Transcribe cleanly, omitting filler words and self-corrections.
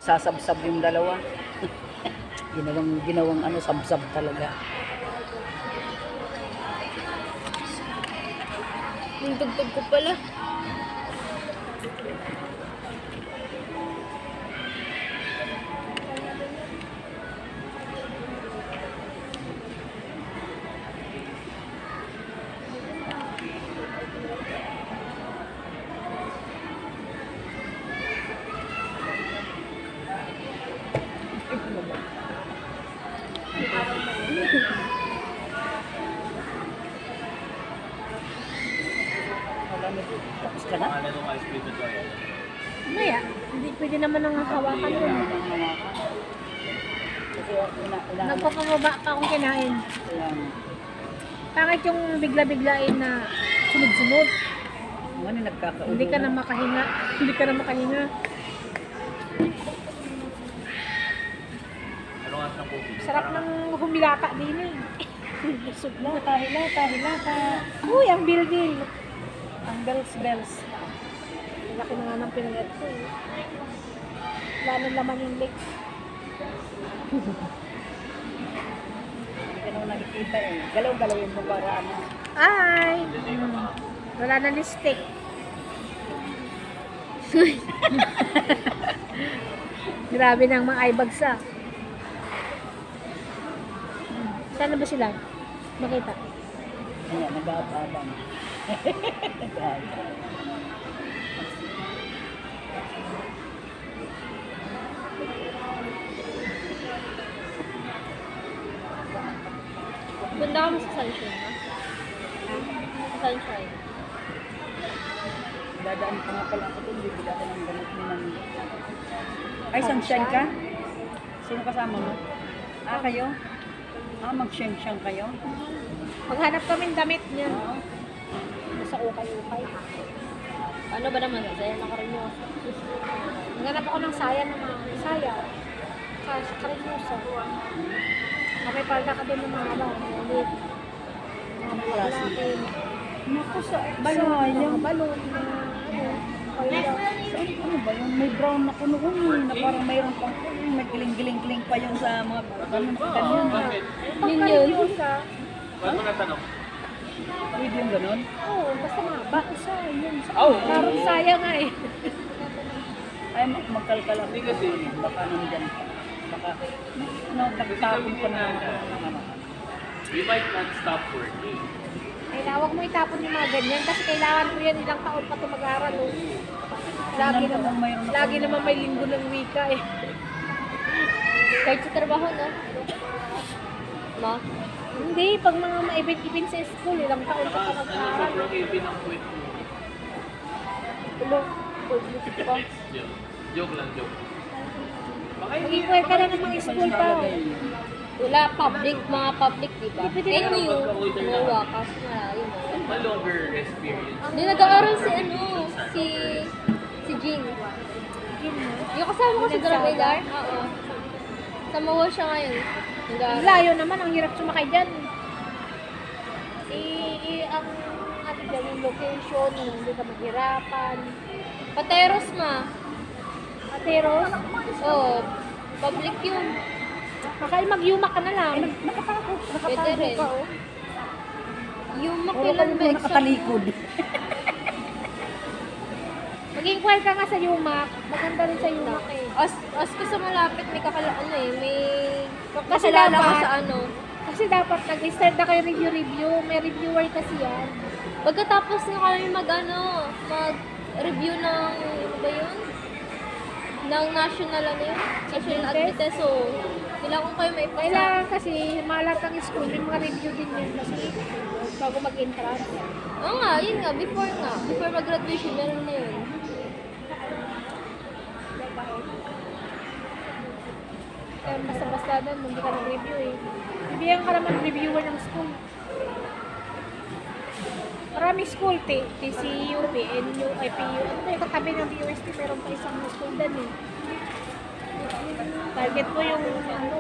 sasabsab yung dalawa. ginawang ano, sabsab talaga. Yung tugtog ko pala. Tapos ka na? Maya, hindi pwede naman ang hawakan yun. Kasi una Nagpapababa pa akong kinain. Ayan. Bakit yung bigla-biglain na sunod-sunod? Ano nagkakaulo? Hindi ka na makahinga. Hindi ka na makahinga. Sarap ng humilata din eh. Busog na. Hilata. Uy, ang bil-bil. Ang bells. Laki na nga ng pinayat ko eh. Wala nang laman yung legs. Hindi ka naman nakikita eh. Galaw-galaw yung para ano. Ay! Wala na lipstick. Grabe ng mga eyebags ah. Saan na ba sila? Makita. Ayan, nag-aabang. Banda kami sa sunshine, ha? Sa sunshine. Dadaan pa nga pala ako doon. Bibila ka ng gamot ni Mami. Ay, sunshine ka? Sino kasama mo? Ah, kayo? Ah, mag-sheng-sheng kayo? Maghanap kami ng damit niya. Oo. Sa ukay-ukay. Ano ba naman? Saya na karinyo. Maghanap ako ng saya ng mga saya. Sa Karinyosa. May palda ka doon ng mga ulit. Mga bulakin. Naku, sa Balon. sayang. Mga balon. Mga ano. Palda. Ano ba yun? May brown na kuno na parang mayroon pang may giling-giling pa yun sa mga ganun. Yun yun. Bago na tanong. Pwede yung ganun? Oo, basta mahaba. Isa, yun. Oh, Parang saya nga eh. ay magkalkal ako. kasi. Baka nandyan pa. Baka, no, tagtapon pa na ano. We might not stop working. Kailangan huwag mo itapon yung mga ganyan kasi kailangan ko yan ilang taon pa ito mag-aaral. Oh. Lagi naman may linggo ng wika eh. Kahit sa trabaho, no? Ma? Hindi, pag mga ma-event-event sa school, ilang taon pa ito Ano mag-aaral. sobrang ibig ng kwit mo? Ulo, pag-music pa. Joke lang, joke. Baka hindi Mag-inquire ka na ng mga school pa. Oh. Wala, mga public, di ba? Pwede na NU, ano, wakas na, yun. a longer experience. Hindi, nag-aaral si, si Jean. Yung kasama ko sa Gravelar? Oo. Sa Mawa siya ngayon. Ang Nag-aaral. layo naman, ang hirap sumakay dyan. Ang ano dyan, yung location, hindi ka maghirapan. Pateros, ma. Ateros, Oo. Public yun. baka mag-yumak ka na lang. Pwede rin. Ka, oh. Yung Puro makilan ba ka nakatalikod. Mag-inquire ka nga sa yumak. Maganda rin sa yumak eh. As kasi malapit may may Kasi kakilala ko dapat- sa ano. Kasi dapat nag-start na kayo review. May reviewer kasi yan. Pagkatapos na kami mag-review ng, ano ba yun? Ng national, ano yun? National admittance. So, kailangan kayo may ipasa. Kailangan kasi malat ng school, may mga review din yan kasi bago mag-entrance. Oo nga, yun nga, before nga. Before mag-graduation, meron na yun. Kaya basta-basta doon, hindi ka nag-review eh. Bibigyan ka naman reviewer ng school. Maraming school, TCU, PNU, IPU. Ano ba yung katabi ng DOST, meron pa isang school doon eh. Target mo yung ano,